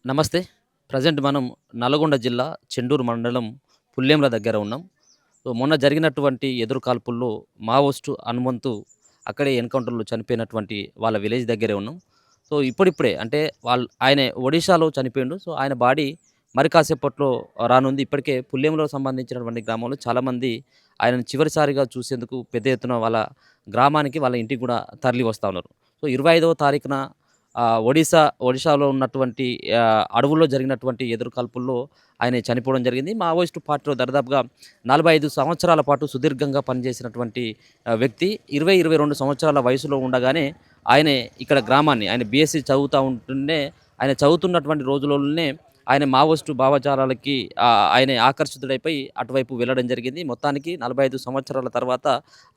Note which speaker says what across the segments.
Speaker 1: నమస్తే. ప్రజెంట్ మనం నల్గొండ జిల్లా చెండూరు మండలం పుల్లేంల దగ్గర ఉన్నాం. సో, మొన్న జరిగినటువంటి ఎదురు కాల్పుల్లో మావోస్టు హనుమంతు అక్కడే ఎన్‌కౌంటర్‌లో చనిపోయినటువంటి వాళ్ళ విలేజ్ దగ్గరే ఉన్నాం. సో, ఇప్పుడిప్పుడే అంటే ఆయన ఒడిషాలో చనిపోయిండు. సో, ఆయన బాడీ మరి కాసేపట్లో రానుంది. ఇప్పటికే పుల్లేంలో సంబంధించినటువంటి గ్రామంలో చాలామంది ఆయనను చివరిసారిగా చూసేందుకు పెద్ద ఎత్తున వాళ్ళ గ్రామానికి, వాళ్ళ ఇంటికి కూడా తరలి వస్తా ఉన్నారు. సో, 25వ తారీఖున ఒడిశాలో ఉన్నటువంటి అడవుల్లో జరిగినటువంటి ఎదురు కాల్పుల్లో ఆయన చనిపోవడం జరిగింది. మావోయిస్టు పార్టీలో దరిదాపుగా 45 సంవత్సరాల పాటు సుదీర్ఘంగా పనిచేసినటువంటి వ్యక్తి 22 సంవత్సరాల వయసులో ఉండగానే ఆయనే ఇక్కడ గ్రామాన్ని ఆయన బీఎస్సీ చదువుతా ఉంటుండే ఆయన చదువుతున్నటువంటి రోజులలోనే ఆయన మావోయిస్టు భావజాలాలకి ఆయనే ఆకర్షితుడైపోయి అటువైపు వెళ్ళడం జరిగింది. మొత్తానికి 45 సంవత్సరాల తర్వాత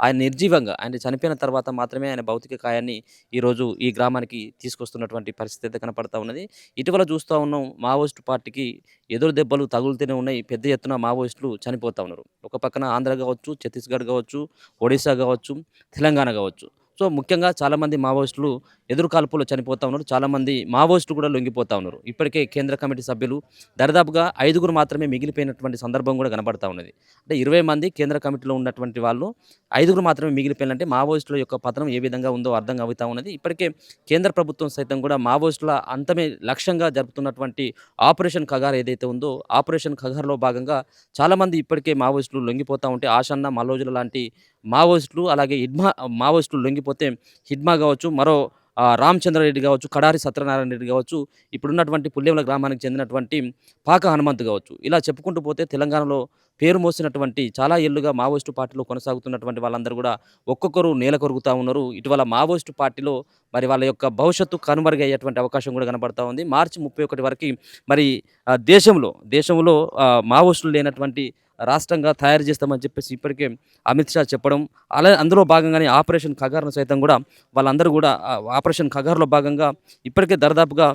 Speaker 1: ఆయన నిర్జీవంగా ఆయన చనిపోయిన తర్వాత మాత్రమే ఆయన భౌతిక కాయాన్ని ఈరోజు ఈ గ్రామానికి తీసుకొస్తున్నటువంటి పరిస్థితి అయితే కనపడతా ఉన్నది. ఇటీవల చూస్తా ఉన్నాం మావోయిస్టు పార్టీకి ఎదురు దెబ్బలు తగులుతూనే ఉన్నాయి. పెద్ద ఎత్తున మావోయిస్టులు చనిపోతా ఉన్నారు. ఒక పక్కన ఆంధ్ర కావచ్చు, ఛత్తీస్‌గఢ్ కావచ్చు, ఒడిశా కావచ్చు, తెలంగాణ కావచ్చు. సో, ముఖ్యంగా చాలామంది మావోయిస్టులు ఎదురు కాల్పుల్లో చనిపోతా ఉన్నారు. చాలామంది మావోయిస్టులు కూడా లొంగిపోతా ఉన్నారు. ఇప్పటికే కేంద్ర కమిటీ సభ్యులు దరిదాపుగా 5గురు మాత్రమే మిగిలిపోయినటువంటి సందర్భం కూడా కనబడతా ఉన్నది. అంటే 20 మంది కేంద్ర కమిటీలో ఉన్నటువంటి వాళ్ళు 5గురు మాత్రమే మిగిలిపోయినంటే మావోయిస్టుల యొక్క పతనం ఏ విధంగా ఉందో అర్థం అవుతా ఉన్నది. ఇప్పటికే కేంద్ర ప్రభుత్వం సైతం కూడా మావోయిస్టుల అంతమే లక్ష్యంగా జరుపుతున్నటువంటి ఆపరేషన్ కగార్ ఏదైతే ఉందో ఆపరేషన్ కగార్‌లో భాగంగా చాలామంది ఇప్పటికే మావోయిస్టులు లొంగిపోతా ఉంటే ఆషన్న, మల్లోజుల లాంటి మావోయిస్టులు అలాగే మావోయిస్టులు లొంగిపోతే హిడ్మా కావచ్చు, మరో రామచంద్రారెడ్డి కావచ్చు, కడారి సత్యనారాయణ రెడ్డి కావచ్చు, ఇప్పుడున్నటువంటి పుల్లేముల గ్రామానికి చెందినటువంటి పాక హనుమంతు కావచ్చు. ఇలా చెప్పుకుంటూ పోతే తెలంగాణలో పేరు మోసినటువంటి చాలా ఏళ్లుగా మావోయిస్టు పార్టీలో కొనసాగుతున్నటువంటి వాళ్ళందరూ కూడా ఒక్కొక్కరు నేలకొరుగుతా ఉన్నారు. ఇటీవల మావోయిస్టు పార్టీలో మరి వాళ్ళ యొక్క భవిష్యత్తు కనుమరుగయ్యేటువంటి అవకాశం కూడా కనబడతా ఉంది. మార్చి 31 వరకి మరి దేశంలో మావోయిస్టులు లేనటువంటి రాష్ట్రంగా తయారు చేస్తామని చెప్పేసి ఇప్పటికే అమిత్ షా చెప్పడం, అందులో భాగంగానే ఆపరేషన్ కగార్‌ను సైతం కూడా వాళ్ళందరూ కూడా ఆపరేషన్ కగార్‌లో భాగంగా ఇప్పటికే దరిదాపుగా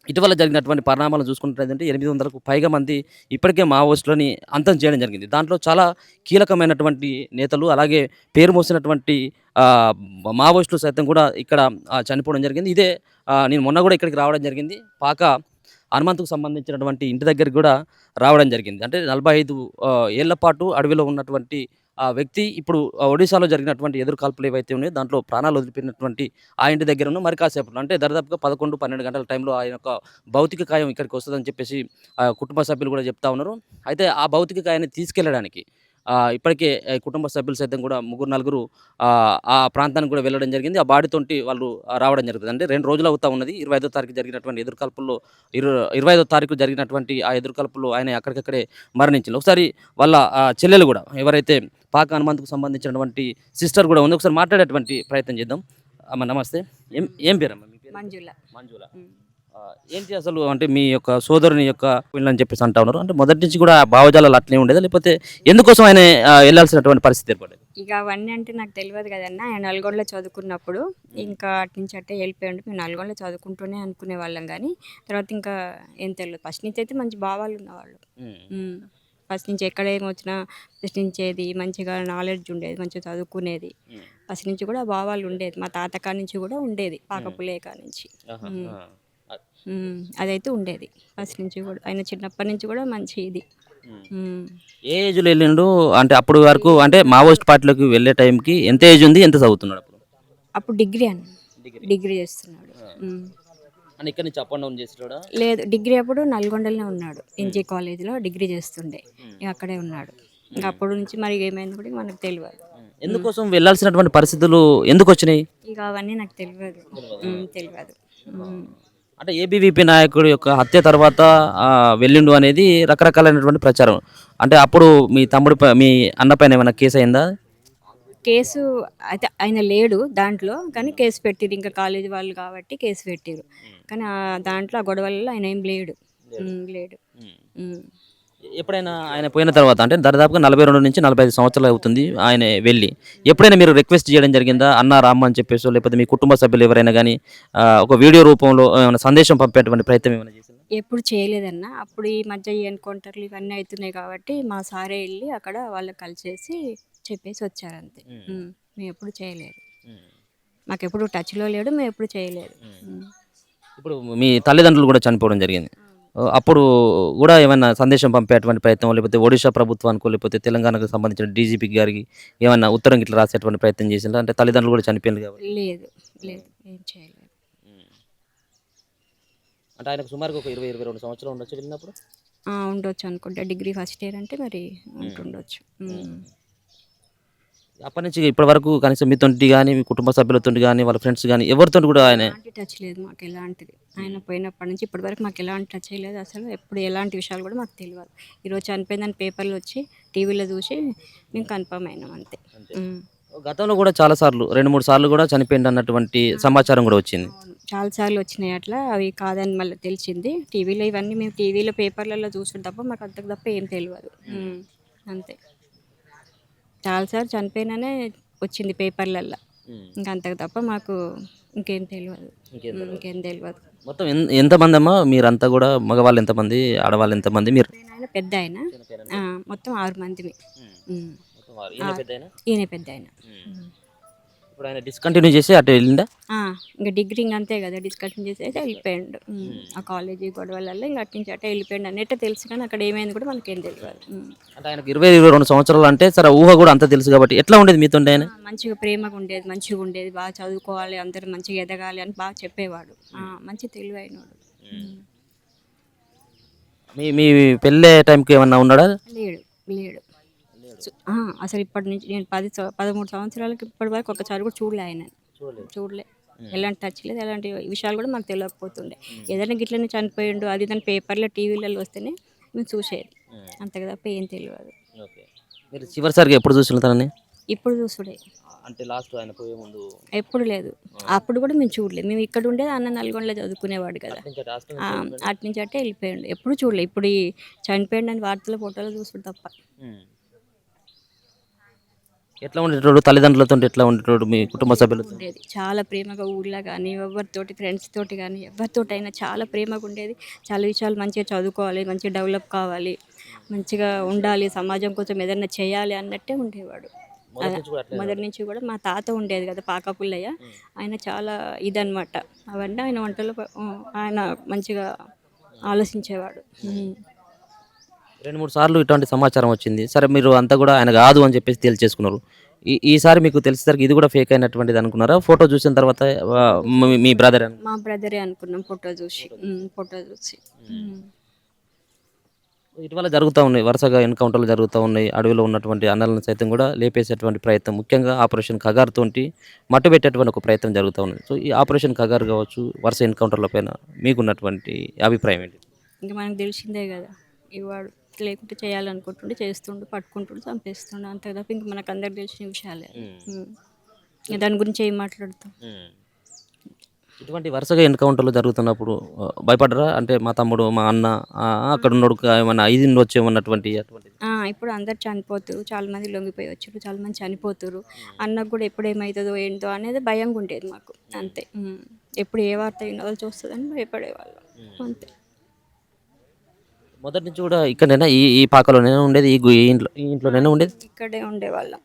Speaker 1: ఇటీవల జరిగినటువంటి పరిణామాలను చూసుకున్నట్లయితే 800కు పైగా మంది ఇప్పటికే మావోయిస్టులని అంతం చేయడం జరిగింది. దాంట్లో చాలా కీలకమైనటువంటి నేతలు అలాగే పేరు మోసినటువంటి ఆహ్, మావోయిస్టులు సైతం కూడా ఇక్కడ చనిపోవడం జరిగింది. ఇదే నేను మొన్న కూడా ఇక్కడికి రావడం జరిగింది. హనుమంతుకు సంబంధించినటువంటి ఇంటి దగ్గరికి కూడా రావడం జరిగింది. అంటే 45 ఏళ్ల పాటు అడవిలో ఉన్నటువంటి ఆ వ్యక్తి ఇప్పుడు ఒడిశాలో జరిగినటువంటి ఎదురు కాల్పులు ఏవైతే ఉన్నాయో దాంట్లో ప్రాణాలు వదిలిపోయినటువంటి ఆ ఇంటి దగ్గరను మరి కాసేపట్లో అంటే దరిదాపుగా 11, 12 గంటల టైంలో ఆయన యొక్క భౌతిక కాయం ఇక్కడికి వస్తదని చెప్పేసి కుటుంబ సభ్యులు కూడా చెప్తా ఉన్నారు. అయితే ఆ భౌతిక కాయాన్ని తీసుకెళ్లడానికి ఇప్పటికే కుటుంబ సభ్యులు సైతం కూడా ముగ్గురు, నలుగురు ఆ ప్రాంతానికి కూడా వెళ్ళడం జరిగింది. ఆ బాడీతోటి వాళ్ళు రావడం జరుగుతుంది. అంటే 2 రోజులు అవుతా ఉన్నది. 25వ తారీఖు జరిగినటువంటి ఎదురు కాల్పుల్లో 25వ తారీఖు జరిగినటువంటి ఆ ఎదురు కాల్పుల్లో ఆయన అక్కడికక్కడే మరణించిండు. ఒకసారి వాళ్ళ చెల్లెలు కూడా ఎవరైతే పాక హనుమంతుకు సంబంధించినటువంటి సిస్టర్ కూడా ఉంది. ఒకసారి మాట్లాడేటువంటి ప్రయత్నం చేద్దాం. అమ్మ నమస్తే. ఏం ఏం పేరమ్మా మీ పేరు?
Speaker 2: మంజుల.
Speaker 1: మంజుల.
Speaker 2: హ్మ్.
Speaker 1: ఏంటి అసలు అంటే మీ యొక్క సోదరుని యొక్క పెళ్ళని చెప్పేసి అంటా ఉన్నారు. అంటే మొదటి నుంచి కూడా భావజాలాలు అట్లనే ఉండేదా? లేకపోతే ఎందుకోసం ఆయన ఎళ్ళాల్సినటువంటి పరిస్థితి ఏర్పడేది?
Speaker 2: ఇక అవన్నీ అంటే నాకు తెలవదు కదన్నా. ఆయన నల్గొండలో చదువుకున్నప్పుడు ఇంకా అటు నుంచి అట్టే వెళ్ళిపోయాడు. మేము నల్గొండలో చదువుకుంటూనే అనుకునేవాళ్ళం గానీ, తర్వాత ఇంకా ఏం తెలవదు. ఫస్ట్ నుంచి అయితే మంచి భావాలు ఉన్నవాళ్ళు.
Speaker 1: హ్మ్.
Speaker 2: హ్మ్. ఫస్ట్ నుంచి ఎక్కడ ఏమొచ్చినా ప్రశ్నించేది, మంచిగా నాలెడ్జ్ ఉండేది, మంచిగా చదువుకునేది.
Speaker 1: హ్మ్.
Speaker 2: ఫస్ట్ నుంచి కూడా భావాలు ఉండేది. మా తాత కాడ నుంచి కూడా ఉండేది.
Speaker 1: హ్మ్.
Speaker 2: పాకపుల్లయ్య కాడ నుంచి.
Speaker 1: ఆహా!
Speaker 2: హ్మ్.
Speaker 1: ఆ!
Speaker 2: అదైతే ఉండేది. ఫస్ట్ నుంచి కూడా. ఆయన చిన్నప్పటి నుంచి కూడా మంచి ఇది.
Speaker 1: హ్మ్.
Speaker 2: హ్మ్.
Speaker 1: ఏ ఏజ్‌లో ఎళ్ళిండు? అంటే అప్పటి వరకు అంటే మావోయిస్ట్ పార్టీలోకి వెళ్ళే టైంకి ఎంత ఏజ్ ఉంది? ఎంత చదువుతున్నాడు అప్పుడు?
Speaker 2: అప్పుడు డిగ్రీ అన్న.
Speaker 1: డిగ్రీ.
Speaker 2: డిగ్రీ చేస్తున్నాడు.
Speaker 1: ఆ!
Speaker 2: హ్మ్.
Speaker 1: అంటే ఇక్కడి నుంచి అప్ అండ్ డౌన్ చేసేటోడా?
Speaker 2: లేదు, డిగ్రీ అప్పుడు నల్గొండలోనే ఉన్నాడు.
Speaker 1: హ్మ్.
Speaker 2: ఎన్‌జే కాలేజ్‌లో డిగ్రీ చేస్తుండే.
Speaker 1: హ్మ్.
Speaker 2: ఇక అక్కడే ఉన్నాడు. ఇంక
Speaker 1: హ్మ్.
Speaker 2: అప్పటి నుంచి మరి ఏమైందో కూడా మనకు తెలవదు.
Speaker 1: హ్మ్. ఎందుకోసం వెళ్ళాల్సినటువంటి పరిస్థితులు ఎందుకొచ్చినాయి?
Speaker 2: ఇక అవన్నీ నాకు తెలవదు.
Speaker 1: తెలవదా?
Speaker 2: తెలవదు.
Speaker 1: ఆ!
Speaker 2: హ్మ్.
Speaker 1: అంటే ఏబీవీపీ నాయకుడి యొక్క హత్య తర్వాత వెళ్ళిండు అనేది రకరకాలైనటువంటి ప్రచారం. అంటే అప్పుడు మీ అన్న పైన ఏమైనా కేస్ అయిందా?
Speaker 2: కేసు అయితే ఆయన లేడు దాంట్లో. కానీ కేసు పెట్టిర్రు. ఇంకా కాలేజీ వాళ్ళు కాబట్టి కేసు పెట్టిర్రు.
Speaker 1: హ్మ్.
Speaker 2: కానీ దాంట్లో ఆ గొడవలలో ఆయన ఏం లేడు.
Speaker 1: లేడు.
Speaker 2: లేడు.
Speaker 1: హ్మ్.
Speaker 2: హ్మ్.
Speaker 1: ఎప్పుడైనా ఆయన పోయిన తర్వాత అంటే దాదాపుగా 42-45 సంవత్సరాలు అవుతుంది ఆయన వెళ్ళి. ఎప్పుడైనా మీరు రిక్వెస్ట్ చేయడం జరిగిందా? అన్న రామ్మా అని చెప్పేసో లేకపోతే మీ కుటుంబ సభ్యులు ఎవరైనా గాని ఒక వీడియో రూపంలో ఏమైనా సందేశం పంపేటువంటి ప్రయత్నం ఏమైనా చేసిందా?
Speaker 2: ఎప్పుడు చేయలేదన్న. అప్పుడు ఈ మధ్య ఈ ఎన్‌కౌంటర్‌లు ఇవన్నీ అయితున్నాయి కాబట్టి మా సారే ఎళ్లి అక్కడ వాళ్ళకి కలిసేసి చెప్పేసి వచ్చారంతే.
Speaker 1: హ్మ్.
Speaker 2: హ్మ్. మేమెప్పుడు చేయలేదు.
Speaker 1: హ్మ్.
Speaker 2: మాకెప్పుడు టచ్‌లో లేడు. మేమెప్పుడు చేయలేదు.
Speaker 1: హ్మ్.
Speaker 2: హ్మ్.
Speaker 1: ఇప్పుడు మీ తల్లిదండ్రులు కూడా చనిపోవడం జరిగింది. అప్పుడు కూడా ఏమన్నా సందేశం పంపేటువంటి ప్రయత్నం లేకపోతే ఒడిషా ప్రభుత్వానికో లేకపోతే తెలంగాణకు సంబంధించిన డీజీపీ గారికి ఏమన్నా ఉత్తరం ఇట్లా రాసేటువంటి ప్రయత్నం చేసిండ్రా? అంటే తల్లిదండ్రులు కూడా చనిపోయింది కాబట్టి.
Speaker 2: లేదు లేదు ఏం చేయలేదు.
Speaker 1: అంటే ఆయనకు సుమారుగా ఒక 20, 22 సంవత్సరాలు ఉండొచ్చు వెళ్ళినప్పుడు.
Speaker 2: ఉండొచ్చు అనుకుంటా. డిగ్రీ ఫస్ట్ ఇయర్ అంటే మరి ఉంటుండొచ్చు.
Speaker 1: అప్పటి నుంచి ఇప్పటి వరకు కనీసం మీతోటి కానీ మీ కుటుంబ సభ్యులతో కానీ వాళ్ళ ఫ్రెండ్స్ కానీ ఎవరితో కూడా ఆయన
Speaker 2: ఎలాంటి టచ్ లేదు మాకు ఎలాంటిది. ఆయన పోయినప్పటి నుంచి ఇప్పటి వరకు మాకు ఎలాంటి టచ్ లేదు. అసలు ఎప్పుడు ఎలాంటి విషయాలు కూడా మాకు తెలియదు. ఈరోజు చనిపోయిందని పేపర్లు వచ్చి టీవీలో చూసి మేము కన్ఫర్మ్ అయినాం అంతే.
Speaker 1: గతంలో కూడా చాలా సార్లు 2, 3 సార్లు కూడా చనిపోయింది అన్నటువంటి సమాచారం కూడా వచ్చింది.
Speaker 2: అవును. చాలాసార్లు వచ్చినాయి అట్లా. అవి కాదని మళ్ళీ తెలిసింది. టీవీలో ఇవన్నీ మేము టీవీలో పేపర్లలో చూసాం తప్ప మాకు అంతకు తప్ప ఏం తెలియదు. అంతే. చాలాసార్లు చనిపోయినానే వచ్చింది పేపర్లల్లో. ఇంకా అంతకు తప్ప మాకు ఇంకేం తెలియదు. ఇంకేం తెలియదు.
Speaker 1: మొత్తం ఎంతమంది అమ్మా మీరంతా కూడా మగవాళ్ళు ఎంతమంది ఆడవాళ్ళు ఎంతమంది మీరు?
Speaker 2: ఆయన పెద్ద ఆయన. మొత్తం 6 మందిమి. ఈయన పెద్ద ఆయన.
Speaker 1: ఇప్పుడు ఆయన డిస్కంటిన్యూ చేసి అటు వెళ్ళిందా?
Speaker 2: ఇంకా డిగ్రీ ఇంక అంతే కదా, డిస్కషన్ చేసి అయితే వెళ్ళిపోయాడు. ఆ కాలేజీ గొడవలలో ఇంకా అటు నుంచి అటే వెళ్ళిపోయాడు అన్నట్టు తెలుసు, కానీ అక్కడ ఏమైంది కూడా మనకేం తెలియదు.
Speaker 1: అంటే ఆయనకు 20, 22 సంవత్సరాలు అంటే సరే ఊహ కూడా అంత తెలుసు కాబట్టి ఎట్లా ఉండేది మీతో ఆయన?
Speaker 2: మంచిగా ప్రేమగా ఉండేది, మంచిగా ఉండేది, బాగా చదువుకోవాలి, అందరూ మంచిగా ఎదగాలి అని బాగా చెప్పేవాడు. మంచి తెలివైనవాడు.
Speaker 1: మీ మీ పెళ్ళే టైంకి ఏమన్నా ఉన్నాడా?
Speaker 2: లేడు లేడు. అసలు ఇప్పటి నుంచి నేను 13 సంవత్సరాలకి ఇప్పటి వరకు ఒకసారి కూడా చూడలే ఆయన. చూడలే. ఎలాంటి టచ్ లేదు, ఎలాంటి విషయాలు కూడా మాకు తెలియకపోతుండే. ఏదైనా గిట్లనే చనిపోయిండు అది దాని పేపర్లో టీవీలలో వస్తేనే మేము చూసేది, అంతే తప్ప ఏం తెలియదు.
Speaker 1: మీరు చివరిసారిగా ఎప్పుడు చూసుకుంటారని?
Speaker 2: ఇప్పుడు చూసుడే.
Speaker 1: అంటే లాస్ట్ ఆయన పోయే ముందు
Speaker 2: ఎప్పుడు లేదు. అప్పుడు కూడా మేము చూడలేదు. మేము ఇక్కడ ఉండేది, అన్న నల్గొండలో చదువుకునేవాడు కదా, అటు నుంచి అట్టే వెళ్ళిపోయాడు. ఎప్పుడు చూడలేదు. ఇప్పుడు ఈ చనిపోయిండు అని వార్తల ఫోటోలు చూసుడు తప్ప.
Speaker 1: ఎట్లా ఉండేటోడు తల్లిదండ్రులతో? ఎట్లా ఉండేటోడు మీ కుటుంబ సభ్యులతో?
Speaker 2: ఉండేది చాలా ప్రేమగా. ఊళ్ళో కానీ ఎవరితోటి, ఫ్రెండ్స్ తోటి కానీ ఎవరితోటైనా చాలా ప్రేమగా ఉండేది. చాలా విషయాలు మంచిగా చదువుకోవాలి, మంచిగా డెవలప్ కావాలి, మంచిగా ఉండాలి, సమాజం కోసం ఏదైనా చేయాలి అన్నట్టే ఉండేవాడు. మొదటి నుంచి కూడా మా తాత ఉండేది కదా పాక పుల్లయ్య, ఆయన చాలా ఇదనమాట. అవన్నీ ఆయన వంటలు ఆయన మంచిగా ఆలోచించేవాడు.
Speaker 1: 2, 3 సార్లు ఇటువంటి సమాచారం వచ్చింది. సరే మీరు అంతా కూడా ఆయన కాదు అని చెప్పేసి తేల్చేసుకున్నారు. ఈసారి మీకు తెలిసేసరికి ఇది కూడా ఫేక్ అయినటువంటిది అనుకున్నారా? ఫోటో చూసిన తర్వాత మీ బ్రదర్
Speaker 2: మా బ్రదరే అనుకున్నాం ఫోటో చూసి.
Speaker 1: ఇటీవల జరుగుతూ ఉన్నాయి, వరుసగా ఎన్కౌంటర్లు జరుగుతూ ఉన్నాయి. అడవిలో ఉన్నటువంటి అన్నలను సైతం కూడా లేపేసేటువంటి ప్రయత్నం, ముఖ్యంగా ఆపరేషన్ కగార్ తోటి మట్టుబెట్టేటువంటి ఒక ప్రయత్నం జరుగుతూ ఉంది. సో ఈ ఆపరేషన్ కగార్ కావచ్చు, వరుస ఎన్కౌంటర్ల పైన మీకున్నటువంటి అభిప్రాయం ఏంటి? ఇంకా
Speaker 2: మనకు తెలిసిందే కదా, ఇవాడు లేకుంటే చేయాలనుకుంటుండే చేస్తుండు, పట్టుకుంటుండు, చంపేస్తుండు, అంతే తప్ప ఇంక మనకు అందరికి తెలిసిన విషయాలే. దాని గురించి ఏం మాట్లాడతాం?
Speaker 1: ఇటువంటి వరుసగా ఎన్కౌంటర్లు జరుగుతున్నప్పుడు భయపడరా? అంటే మా తమ్ముడు, మా అన్న అక్కడ ఉన్నాడు ఏమన్నా ఐదు వచ్చేమన్నటువంటి అటువంటి.
Speaker 2: ఇప్పుడు అందరు చనిపోతారు, చాలా మంది లొంగిపోయి వచ్చారు, చాలా మంది చనిపోతారు. అన్నకు కూడా ఎప్పుడు ఏమవుతుందో ఏంటో అనేది భయంగా ఉండేది మాకు, అంతే. ఎప్పుడు ఏ వార్త వినవలసి వస్తుందని భయపడేవాళ్ళం, అంతే.
Speaker 1: మొదటి నుంచి కూడా ఇక్కడైనా ఈ పాకలోనే ఉండేది, ఈ ఇంట్లోనే ఉండేది? ఇక్కడే
Speaker 2: ఉండేవాళ్ళం.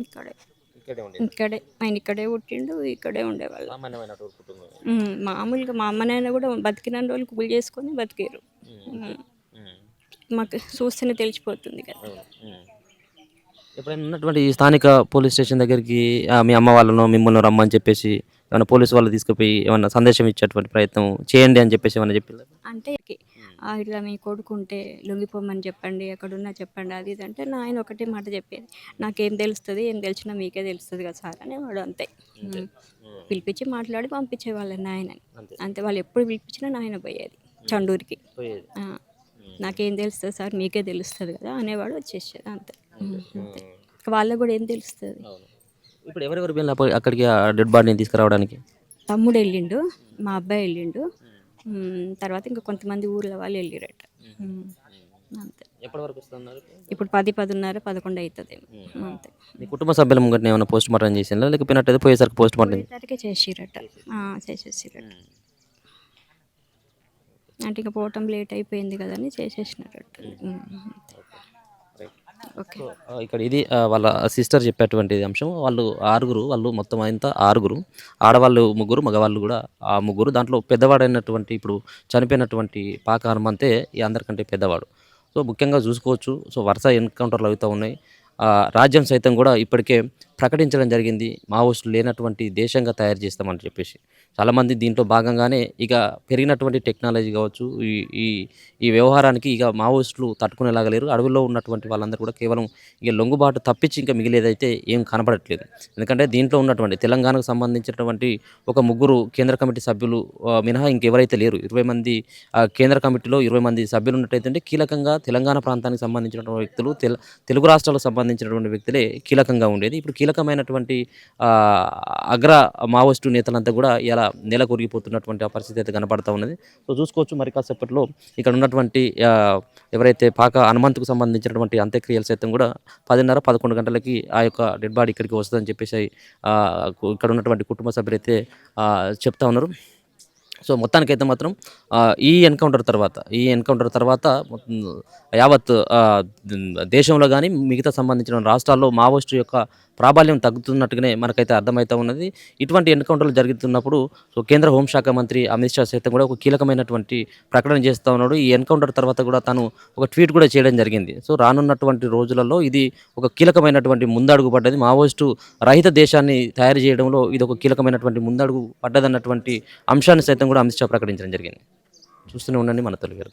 Speaker 2: ఇక్కడే ఆయన ఇక్కడే పుట్టిండు, ఇక్కడే ఉండేవాళ్ళం. మామూలుగా మా అమ్మనైనా కూడా బతికిన రోజులు కూలి చేసుకొని బతికారు. మాకు చూస్తేనే తెలిసిపోతుంది కదా.
Speaker 1: ఎప్పుడైనా ఉన్నటువంటి స్థానిక పోలీస్ స్టేషన్ దగ్గరికి మీ అమ్మ వాళ్ళను మిమ్మల్ని రమ్మని చెప్పేసి ఏమైనా పోలీసు వాళ్ళు తీసుకుపోయి ఏమన్నా సందేశం ఇచ్చేటువంటి ప్రయత్నం చేయండి అని చెప్పేసి ఏమన్నా చెప్పారు?
Speaker 2: అంటే ఇట్లా మీ కొడుకుంటే లొంగిపోమని చెప్పండి, ఎక్కడున్నా చెప్పండి, అది ఇది అంటే ఆయన ఒకటే మాట చెప్పేది, నాకేం తెలుస్తుంది, ఏం తెలిసినా మీకే తెలుస్తుంది కదా సార్ అనేవాడు, అంతే. పిలిపించి మాట్లాడి పంపించేవాళ్ళని నాయన, అంతే. వాళ్ళు ఎప్పుడు పిలిపించినా నాయన పోయేది చండూరుకి. నాకేం తెలుస్తుంది సార్, మీకే తెలుస్తుంది కదా అనేవాడు, వచ్చేసేది, అంతే. అంతే, వాళ్ళకు కూడా ఏం తెలుస్తుంది.
Speaker 1: ఇప్పుడు ఎవరెవరు వెళ్ళిన అక్కడికి డెడ్ బాడీని తీసుకురావడానికి?
Speaker 2: తమ్ముడు వెళ్ళిండు, మా అబ్బాయి వెళ్ళిండు, తర్వాత ఇంకా కొంతమంది ఊర్ల వాళ్ళు వెళ్ళిరట, అంతే.
Speaker 1: ఎప్పటి వరకు వస్తున్నారు?
Speaker 2: ఇప్పుడు 10, 10:30, 11 అవుతుంది, అంతే.
Speaker 1: మీ కుటుంబ సభ్యుల ముంగట ఏమైనా పోస్ట్ మార్టం చేసిందా, లేకపోయినట్టయితే పోయేసరికి పోస్ట్ మార్టం
Speaker 2: చేసిరట, చేసేసిరట. అంటే ఇంకా పోవటం లేట్ అయిపోయింది కదా అని చేసేసినట్టు. ఓకే.
Speaker 1: సో, ఇక్కడ ఇది వాళ్ళ సిస్టర్ చెప్పేటువంటి అంశం. వాళ్ళు ఆరుగురు. వాళ్ళు మొత్తం అంతా ఆరుగురు. ఆడవాళ్ళు ముగ్గురు, మగవాళ్ళు గూడా ఆ ముగ్గురు. దాంట్లో పెద్దవాడైనటువంటి ఇప్పుడు చనిపోయినటువంటి పాక హనుమంతే ఈ అందరికంటే పెద్దవాడు. సో, ముఖ్యంగా చూసుకోవచ్చు. సో, వరుస ఎన్‌కౌంటర్‌లు అవుతా ఉన్నాయి. రాజ్యం సైతం గూడా ఇప్పటికే ప్రకటించడం జరిగింది. మావోయిస్టులు లేనటువంటి దేశంగా తయారు చేస్తామని చెప్పేసి. చాలామంది దీంట్లో భాగంగానే ఇక పెరిగినటువంటి టెక్నాలజీ కావచ్చు, ఈ ఈ ఈ వ్యవహారానికి ఇక మావోయిస్టులు తట్టుకునేలాగా లేరు. అడవుల్లో ఉన్నటువంటి వాళ్ళందరూ కూడా కేవలం ఇక లొంగుబాటు తప్పించి ఇంకా మిగిలేదైతే ఏం కనపడట్లేదు. ఎందుకంటే దీంట్లో ఉన్నటువంటి తెలంగాణకు సంబంధించినటువంటి ఒక ముగ్గురు కేంద్ర కమిటీ సభ్యులు మినహా ఇంకెవరైతే లేరు. 20 మంది కేంద్ర కమిటీలో 20 మంది సభ్యులు ఉన్నట్టయితే కీలకంగా తెలంగాణ ప్రాంతానికి సంబంధించినటువంటి వ్యక్తులు, తెలుగు రాష్ట్రాలకు సంబంధించినటువంటి వ్యక్తులే కీలకంగా ఉండేది. ఇప్పుడు కీలకమైనటువంటి ఆహ్, అగ్ర మావోయిస్టు నేతలంతా కూడా ఇలా నెలకొరిగిపోతున్నటువంటి ఆ పరిస్థితి అయితే కనపడతా ఉన్నది. సో, చూసుకోవచ్చు మరి కాసేపట్లో ఇక్కడ ఉన్నటువంటి ఎవరైతే పాక హనుమంతుకు సంబంధించినటువంటి అంత్యక్రియలు సైతం కూడా 10:30, 11 గంటలకి ఆ యొక్క డెడ్ బాడీ ఇక్కడికి వస్తదని చెప్పేసి ఇక్కడ ఉన్నటువంటి కుటుంబ సభ్యులైతే చెప్తా ఉన్నారు. సో, మొత్తానికైతే మాత్రం ఈ ఎన్‌కౌంటర్ తర్వాత మొత్తం యావత్ దేశంలో గాని, మిగతా సంబంధించిన రాష్ట్రాల్లో మావోయిస్టు యొక్క ప్రాబల్యం తగ్గుతున్నట్టుగానే మనకైతే అర్థమైతా ఉన్నది. ఇటువంటి ఎన్‌కౌంటర్‌లు జరుగుతున్నప్పుడు సో, కేంద్ర హోంశాఖ మంత్రి అమిత్ షా సైతం కూడా ఒక కీలకమైనటువంటి ప్రకటన చేస్తా ఉన్నాడు. ఈ ఎన్‌కౌంటర్ తర్వాత కూడా తను ఒక ట్వీట్ కూడా చేయడం జరిగింది. సో, రానున్నటువంటి రోజులలో ఇది ఒక కీలకమైనటువంటి ముందడుగు పడ్డది. మావోయిస్టు రహిత దేశాన్ని తయారు చేయడంలో ఇది ఒక కీలకమైనటువంటి ముందడుగు పడ్డదన్నటువంటి అంశాన్ని సైతం కూడా అమిత్ షా ప్రకటించడం జరిగింది. చూస్తూనే ఉండండి మన తెలుగు.